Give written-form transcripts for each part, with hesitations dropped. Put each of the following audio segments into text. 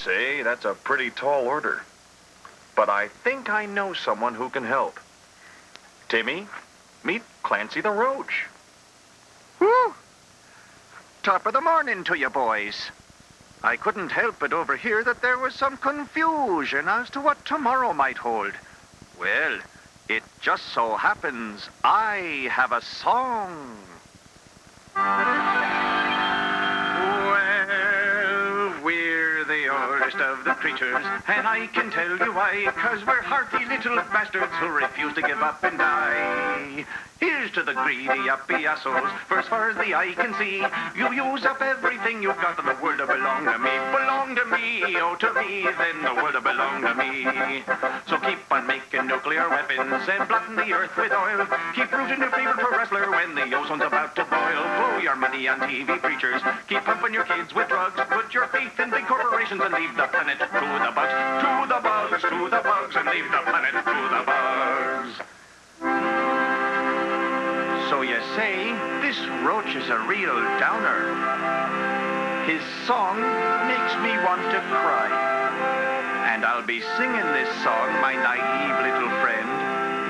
say, that's a pretty tall order. But I think I know someone who can help. Timmy, meet Clancy the Roach. Woo! Top of the morning to you, boys. I couldn't help but overhear that there was some confusion as to what tomorrow might hold. Well, it just so happens I have a song. Well, we're the oldest of the creatures, and I can tell you why, 'cause we're hearty little bastards who refuse to give up and die. Here's to the greedy up-assos, for as far as the eye can see, you use up everything you've got, and the world will belong to me. Belong to me, oh to me, then the world will belong to me. So keep on making nuclear weapons and blotting the earth with oil. Keep rooting your favorite pro wrestler when the ozone's about to boil. Blow your money on TV preachers, keep pumping your kids with drugs. Put your faith in big corporations and leave the planet to the bugs. To the bugs, to the bugs, and leave the planet to the bugs. So you say, this Roach is a real downer. His song makes me want to cry. And I'll be singing this song, my naive little friend,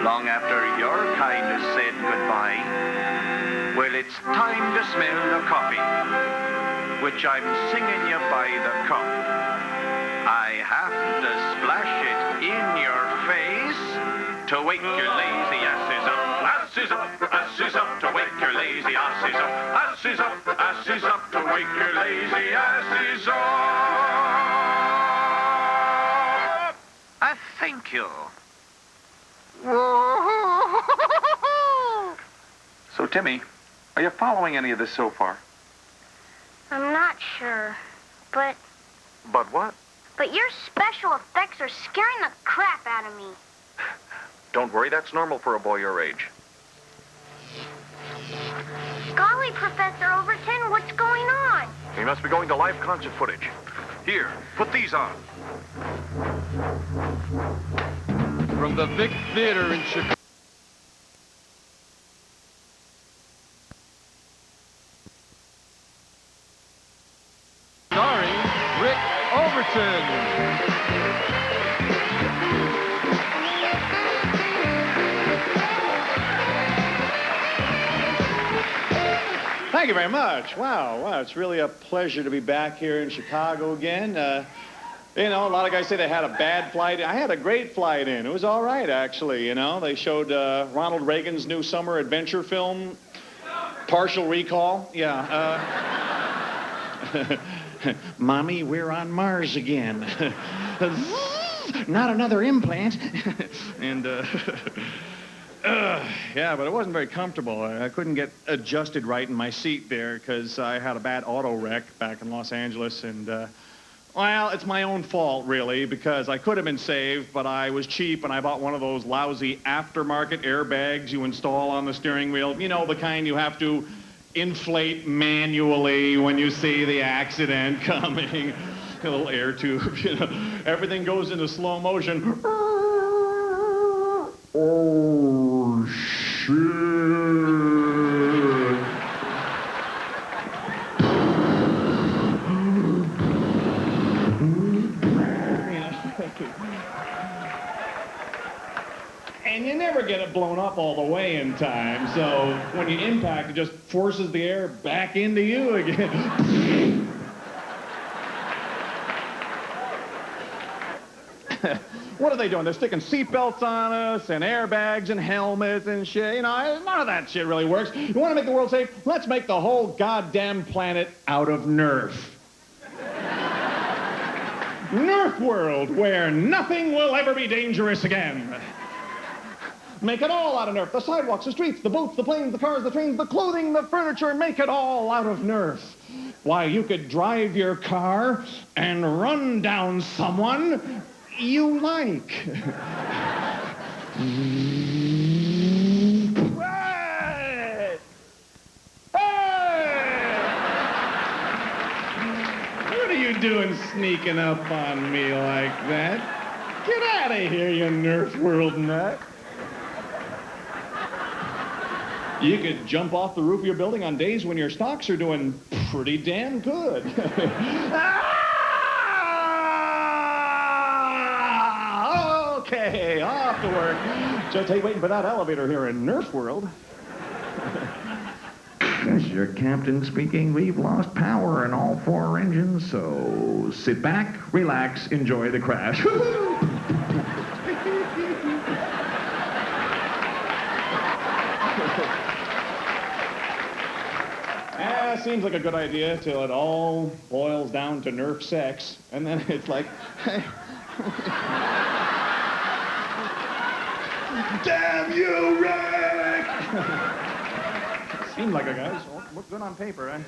long after your kind has said goodbye. Well, it's time to smell the coffee, which I'm singing you by the cup. I have to splash it in your face to wake your lazy asses up. Asses up, asses up, to wake your lazy asses up. Asses up, asses up, to wake your lazy asses up. Thank you. So, Timmy, are you following any of this so far? I'm not sure, but... But what? But your special effects are scaring the crap out of me. Don't worry, that's normal for a boy your age. Golly, Professor Overton, what's going on? He must be going to live concert footage. Here, put these on. From the Vic Theater in Chicago. Starring Rick Overton. Thank you very much. Wow, it's really a pleasure to be back here in Chicago again. You know, a lot of guys say they had a bad flight. I had a great flight in. It was all right, actually, you know. They showed Ronald Reagan's new summer adventure film, Partial Recall. Yeah. Mommy, we're on Mars again. Not another implant. And, yeah, but it wasn't very comfortable. I couldn't get adjusted right in my seat there because I had a bad auto wreck back in Los Angeles. And, well, it's my own fault, really, because I could have been saved, but I was cheap and I bought one of those lousy aftermarket airbags you install on the steering wheel. You know, the kind you have to inflate manually when you see the accident coming. A little air tube, you know. Everything goes into slow motion. Oh, shit. And you never get it blown up all the way in time, so when you impact, it just forces the air back into you again. What are they doing? They're sticking seatbelts on us and airbags and helmets and shit. You know, none of that shit really works. You want to make the world safe? Let's make the whole goddamn planet out of Nerf. Nerf World, where nothing will ever be dangerous again. Make it all out of Nerf. The sidewalks, the streets, the boats, the planes, the cars, the trains, the clothing, the furniture. Make it all out of Nerf. Why, you could drive your car and run down someone you like. Hey! What are you doing sneaking up on me like that? Get out of here, you Nerf World nut. You could jump off the roof of your building on days when your stocks are doing pretty damn good. Okay, off to work. Just hate waiting for that elevator here in Nurse World. This is your captain speaking. We've lost power in all 4 engines, so sit back, relax, enjoy the crash. Yeah, seems like a good idea till it all boils down to Nerf sex, and then it's like, damn you, Rick! Seemed like a guy. Look good on paper.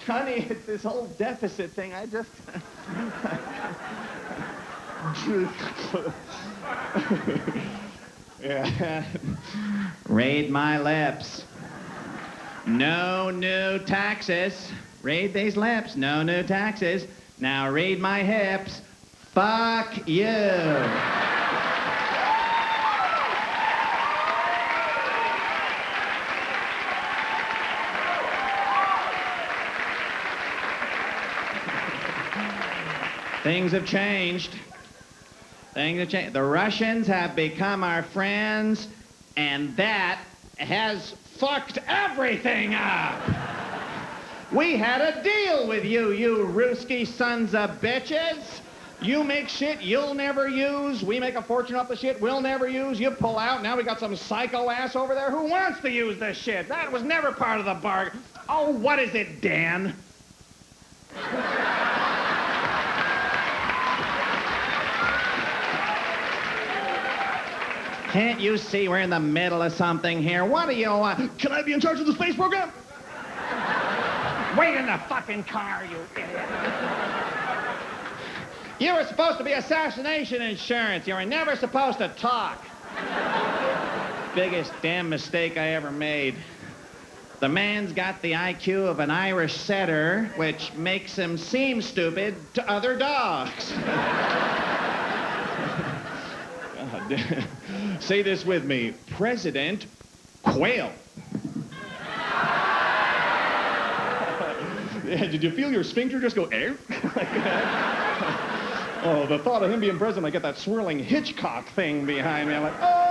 Honey, it's this whole deficit thing. I just... Yeah. Read my lips. No new taxes. Read these lips. No new taxes. Now read my hips. Fuck you. Things have changed. Things have changed. The Russians have become our friends, and that has fucked everything up. We had a deal with you, you Ruski sons of bitches. You make shit you'll never use. We make a fortune off the shit we'll never use. You pull out. Now we got some psycho ass over there who wants to use this shit. That was never part of the bargain. Oh, what is it, Dan? Can't you see we're in the middle of something here? What do you want? Can I be in charge of the space program? Wait in the fucking car, you idiot. You were supposed to be assassination insurance. You were never supposed to talk. Biggest damn mistake I ever made. The man's got the IQ of an Irish setter, which makes him seem stupid to other dogs. Say this with me. President Quail. Yeah, did you feel your sphincter just go air? Oh, the thought of him being president, I get that swirling Hitchcock thing behind me. I'm like, oh!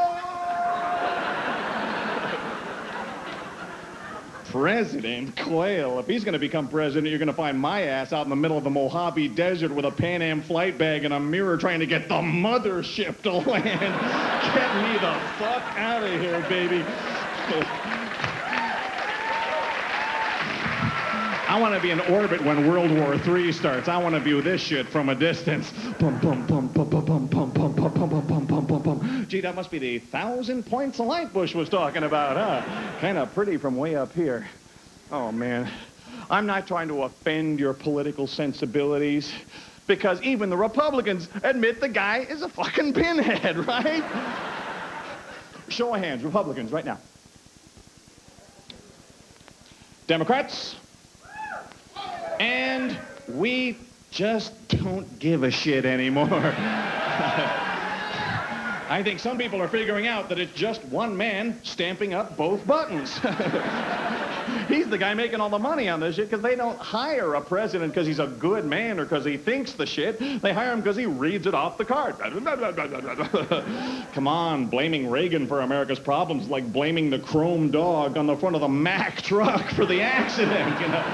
President Quail. If he's going to become president, you're going to find my ass out in the middle of the Mojave Desert with a Pan Am flight bag and a mirror trying to get the mothership to land. Get me the fuck out of here, baby. I want to be in orbit when World War III starts. I want to view this shit from a distance. Bum, bum, bum, bum, bum, bum, bum, bum, bum, bum, bum, bum, bum, bum. Gee, that must be the 1,000 points of light Bush was talking about, huh? Kind of pretty from way up here. Oh, man. I'm not trying to offend your political sensibilities, because even the Republicans admit the guy is a fucking pinhead, right? Show of hands, Republicans, right now. Democrats? And we just don't give a shit anymore. I think some people are figuring out that it's just one man stamping up both buttons. He's the guy making all the money on this shit because they don't hire a president because he's a good man or because he thinks the shit. They hire him because he reads it off the card. Come on, blaming Reagan for America's problems is like blaming the chrome dog on the front of the Mack truck for the accident, you know.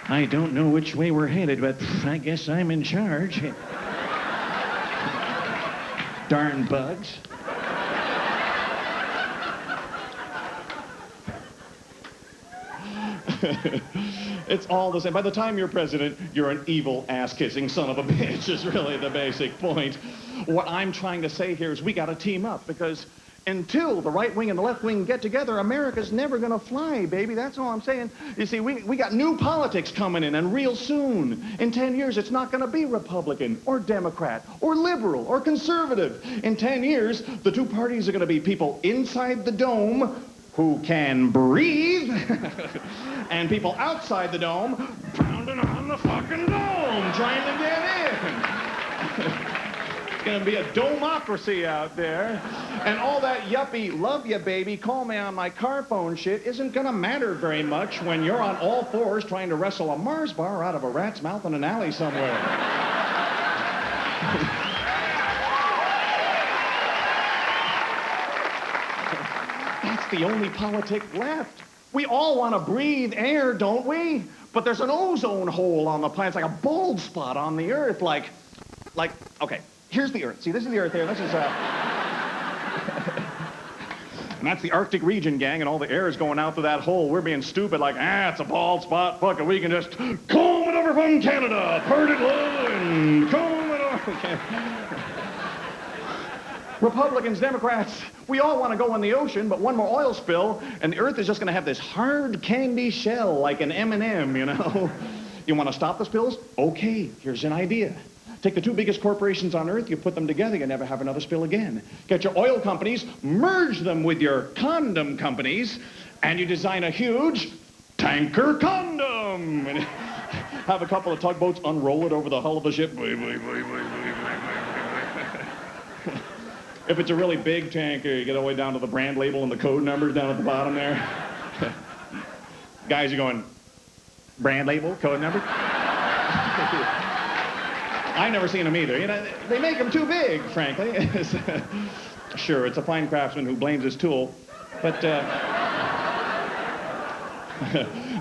I don't know which way we're headed, but I guess I'm in charge. Darn bugs. It's all the same. By the time you're president, you're an evil, ass-kissing son of a bitch is really the basic point. What I'm trying to say here is we got to team up, because until the right wing and the left wing get together, America's never going to fly, baby. That's all I'm saying. You see, we got new politics coming in, and real soon, in 10 years, it's not going to be Republican or Democrat or liberal or conservative. In 10 years, the two parties are going to be people inside the dome who can breathe and people outside the dome pounding on the fucking dome trying to get in. going to be a domocracy out there. And all that yuppie, love you, baby, call me on my car phone shit isn't going to matter very much when you're on all fours trying to wrestle a Mars bar out of a rat's mouth in an alley somewhere. That's the only politic left. We all want to breathe air, don't we? But there's an ozone hole on the planet. It's like a bald spot on the Earth. Like, okay, here's the Earth. See, this is the Earth here. This is, and that's the Arctic region, gang, and all the air is going out through that hole. We're being stupid like, it's a bald spot. Fuck it, we can just comb it over from Canada, part it low, and comb it over. Republicans, Democrats, we all want to go in the ocean, but one more oil spill, and the Earth is just going to have this hard candy shell like an M&M, you know? You want to stop the spills? Okay, here's an idea. Take the two biggest corporations on Earth, you put them together, you never have another spill again. Get your oil companies, merge them with your condom companies, and you design a huge tanker condom. And have a couple of tugboats unroll it over the hull of the ship. If it's a really big tanker, you get all the way down to the brand label and the code numbers down at the bottom there. Guys are going, brand label, code number? I've never seen them either. You know, they make them too big, frankly. Sure, it's a fine craftsman who blames his tool, but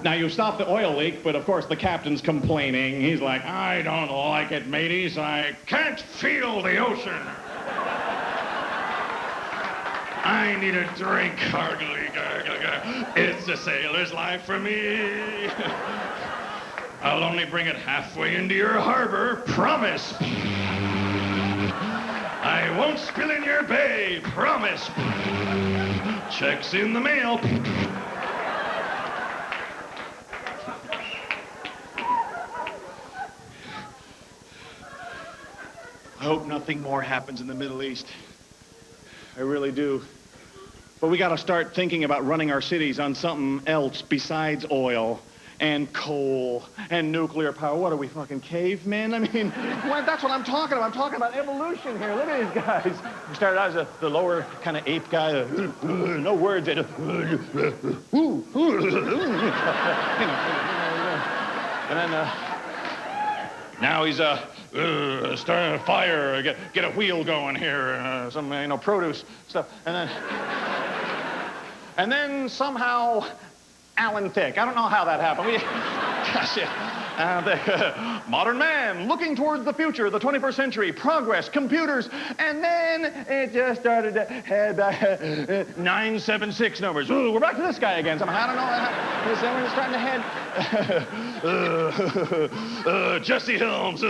now you stop the oil leak, but of course the captain's complaining. He's like, I don't like it, mateys. I can't feel the ocean. I need a drink. It's a sailor's life for me. I'll only bring it halfway into your harbor, promise. I won't spill in your bay, promise. Checks in the mail. I hope nothing more happens in the Middle East. I really do. But we got to start thinking about running our cities on something else besides oil and coal and nuclear power. What are we, fucking cavemen? I mean, that's what I'm talking about. I'm talking about evolution here. Look at these guys. We started out as the lower kind of ape guy. No words. And then now he's starting a fire, get a wheel going here, some produce stuff, and then somehow Alan Thicke. I don't know how that happened. Modern man looking towards the future, the 21st century, progress, computers, and then it just started to head back 976 numbers. Ooh, we're back to this guy again somehow. I don't know. We're starting to head. Jesse Helms.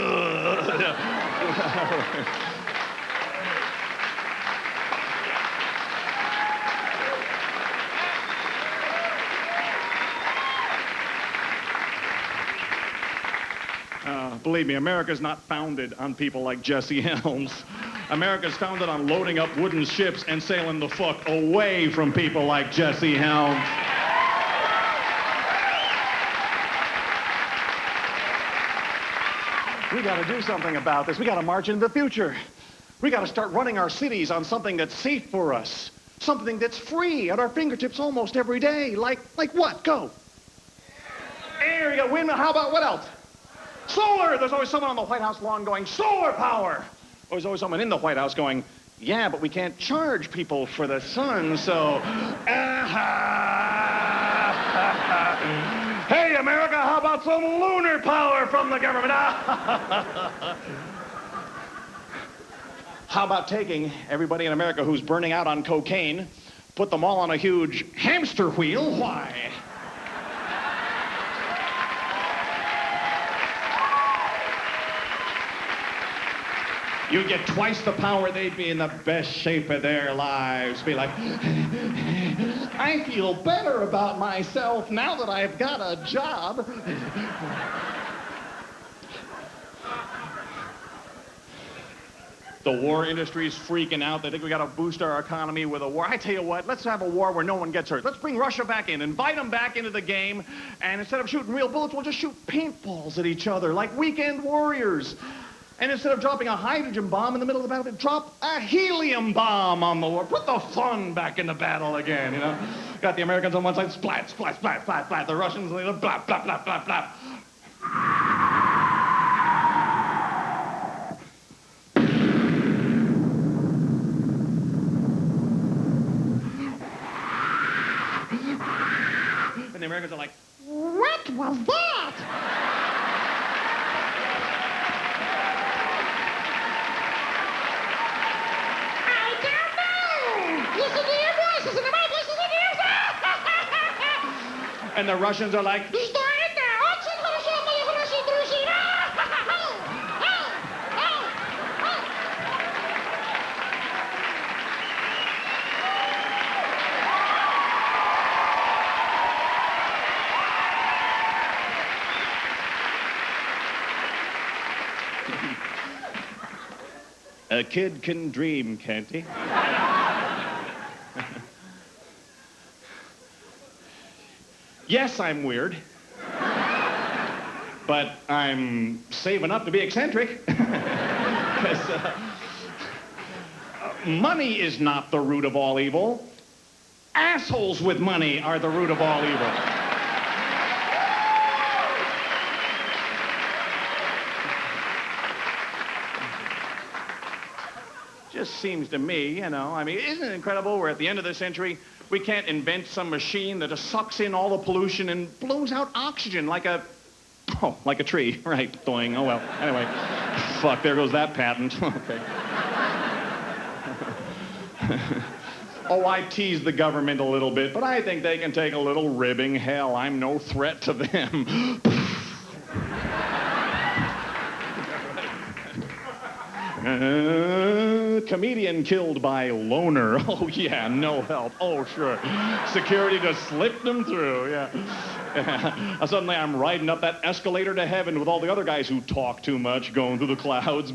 Believe me, America's not founded on people like Jesse Helms. America's founded on loading up wooden ships and sailing the fuck away from people like Jesse Helms. We got to do something about this. We got to march into the future. We got to start running our cities on something that's safe for us, something that's free at our fingertips almost every day. Like what? Go. Air. You got wind. How about what else? Solar! There's always someone on the White House lawn going, solar power! There's always someone in the White House going, yeah, but we can't charge people for the sun, so... Hey, America, how about some lunar power from the government? How about taking everybody in America who's burning out on cocaine, put them all on a huge hamster wheel? Why? You get twice the power, they'd be in the best shape of their lives. Be like, I feel better about myself now that I've got a job. The war industry's freaking out. They think we got to boost our economy with a war. I tell you what, let's have a war where no one gets hurt. Let's bring Russia back in, invite them back into the game, and instead of shooting real bullets, we'll just shoot paintballs at each other like weekend warriors. And instead of dropping a hydrogen bomb in the middle of the battle, drop a helium bomb on the war. Put the fun back in the battle again, you know? Got the Americans on one side, splat, splat, splat, splat, splat. The Russians, blap, blap, blap, blap, blap. And the Americans are like, What was that? I don't know. Listen to your voices and my voices in yours. and the Russians are like, a kid can dream, can't he? Yes, I'm weird. But I'm saving up to be eccentric. 'Cause, money is not the root of all evil. Assholes with money are the root of all evil. Just seems to me, you know, I mean, isn't it incredible we're at the end of the century, we can't invent some machine that just sucks in all the pollution and blows out oxygen like a tree, right, doing, oh well, anyway. Fuck, there goes that patent, okay. Oh, I tease the government a little bit, but I think they can take a little ribbing. Hell, I'm no threat to them. Comedian killed by loner. Oh, yeah, no help. Oh, sure. Security just slipped them through, yeah. Suddenly I'm riding up that escalator to heaven with all the other guys who talk too much, going through the clouds.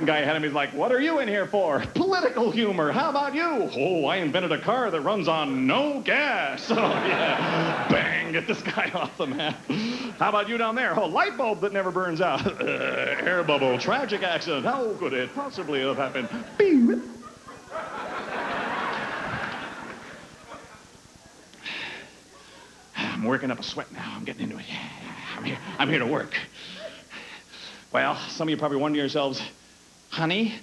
The guy ahead of me is like, what are you in here for? Political humor. How about you? Oh, I invented a car that runs on no gas. Oh, yeah. Bang, get this guy off the map. How about you down there? Oh, light bulb that never burns out. Air bubble, tragic accident. How could it possibly have happened? Beep. I'm working up a sweat now. I'm getting into it. Yeah, I'm here to work. Well, some of you probably wonder to yourselves, honey,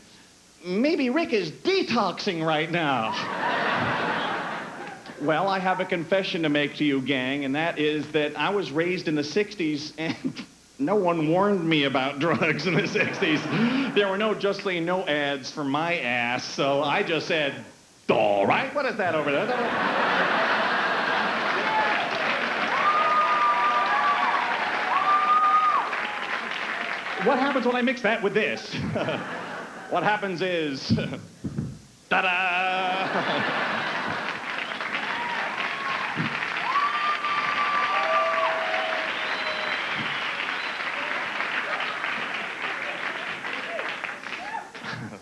maybe Rick is detoxing right now. Well, I have a confession to make to you, gang, and that is that I was raised in the 60s, and no one warned me about drugs in the 60s. There were no Just Say No ads for my ass, so I just said, all right, what is that over there? What happens when I mix that with this? What happens is, ta-da!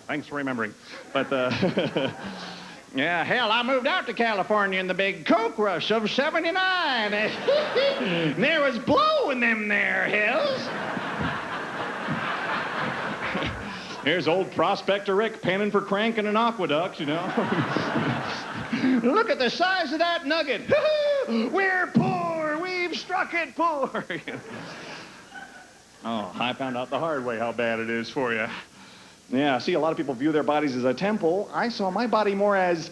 Thanks for remembering. But, yeah, hell, I moved out to California in the big coke rush of '79. There was blow in them there hills. Here's old prospector Rick penning for cranking an aqueduct, you know. Look at the size of that nugget. We're poor. We've struck it poor. Oh, I found out the hard way how bad it is for you. Yeah, see, a lot of people view their bodies as a temple. I saw my body more as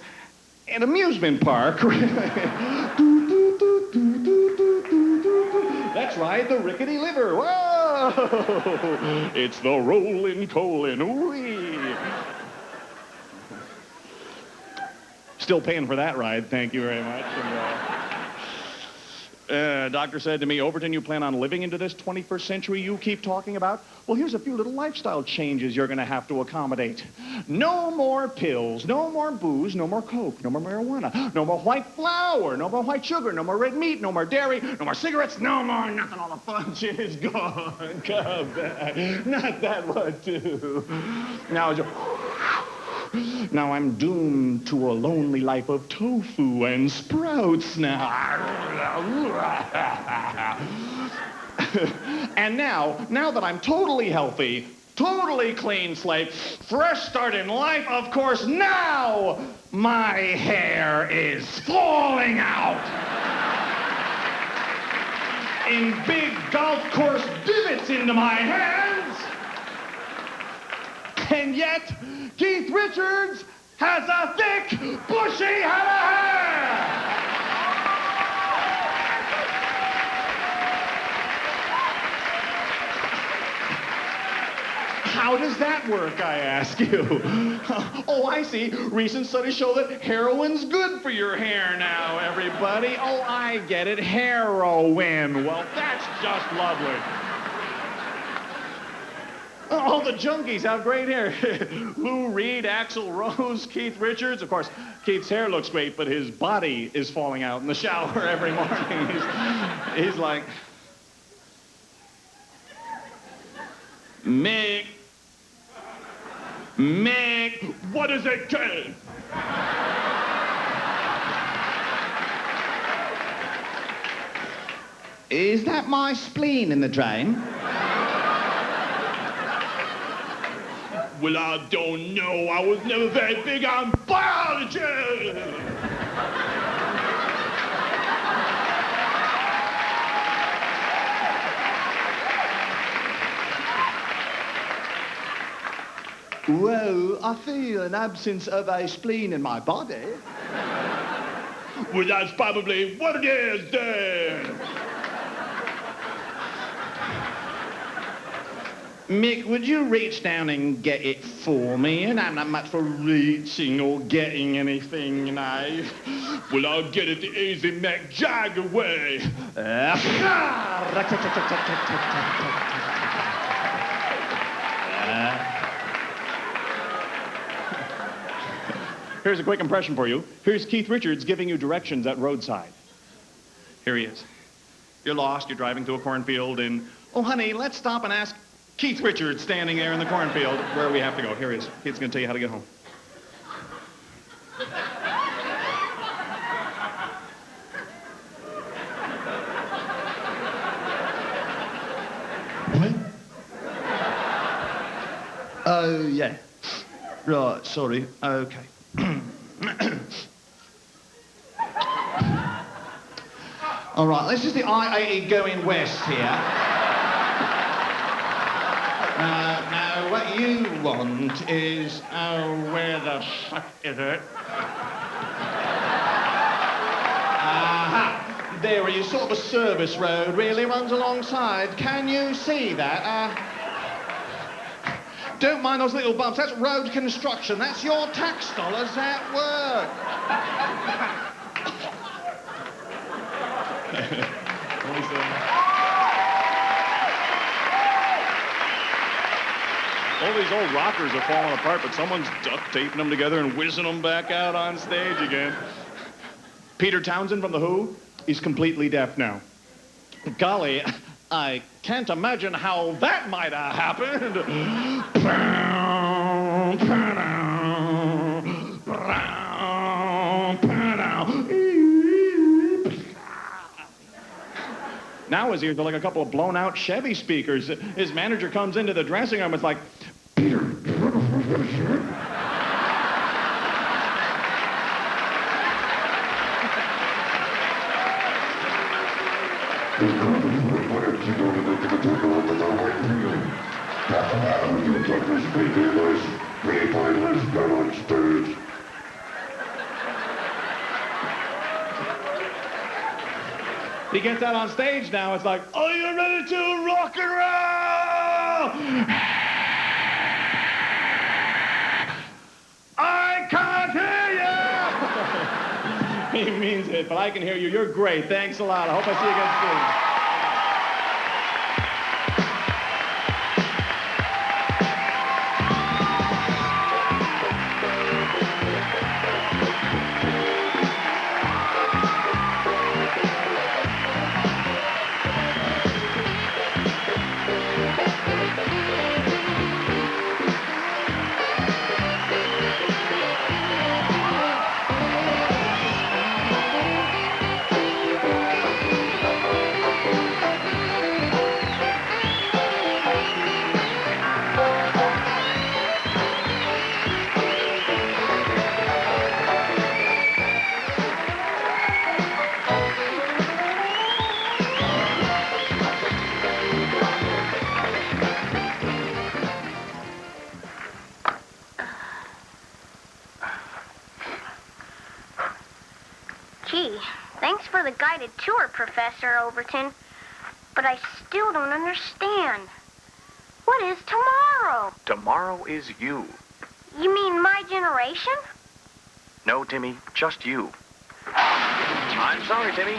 an amusement park. That's right, the rickety liver. Whoa! It's the rolling colon. Ooh-wee. Still paying for that ride, thank you very much. And, doctor said to me, Overton, you plan on living into this 21st century you keep talking about? Well, here's a few little lifestyle changes you're going to have to accommodate. No more pills, no more booze, no more coke, no more marijuana, no more white flour, no more white sugar, no more red meat, no more dairy, no more cigarettes, no more nothing. All the fun shit is gone. Come back. Not that one, too. Now I'm doomed to a lonely life of tofu and sprouts now. And now that I'm totally healthy, totally clean slate, fresh start in life, of course, now my hair is falling out in big golf course divots into my hands. And yet, Keith Richards has a thick, bushy head of hair. How does that work, I ask you? Oh, I see. Recent studies show that heroin's good for your hair now, everybody. Oh, I get it. Heroin. Well, that's just lovely. All the junkies have great hair. Lou Reed, Axl Rose, Keith Richards. Of course, Keith's hair looks great, but his body is falling out in the shower every morning. He's like, Mick, what does it take? Is that my spleen in the drain? Well, I don't know. I was never very big on biology. Well, I feel an absence of a spleen in my body. Well, that's probably what it is then. Mick, would you reach down and get it for me? And I'm not much for reaching or getting anything, you know. Well, I'll get it the easy Mick Jagger way. Here's a quick impression for you. Here's Keith Richards giving you directions at roadside. Here he is. You're lost, you're driving through a cornfield, and, oh, honey, let's stop and ask Keith Richards standing there in the cornfield where we have to go. Here he is. Keith's going to tell you how to get home. What? Oh, yeah. Right, sorry. Okay. All right, this is the I-80 going west here. Now, what you want is, oh, where the fuck is it? Aha! There it is, sort of a service road, really runs alongside. Can you see that? Don't mind those little bumps. That's road construction. That's your tax dollars at work. All these old rockers are falling apart, but someone's duct taping them together and whizzing them back out on stage again. Peter Townsend from The Who, he's completely deaf now. Golly, I can't imagine how that might have happened. Now his ears are like a couple of blown-out Chevy speakers. His manager comes into the dressing room. It's like, Peter. He gets out on stage now. It's like, are you ready to rock and roll? I can't hear you. He means it, but I can hear you. You're great. Thanks a lot. I hope I see you again soon. the guided tour, Professor Overton. But I still don't understand. What is tomorrow? Tomorrow is you. You mean my generation? No, Timmy, just you. I'm sorry, Timmy.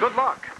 Good luck.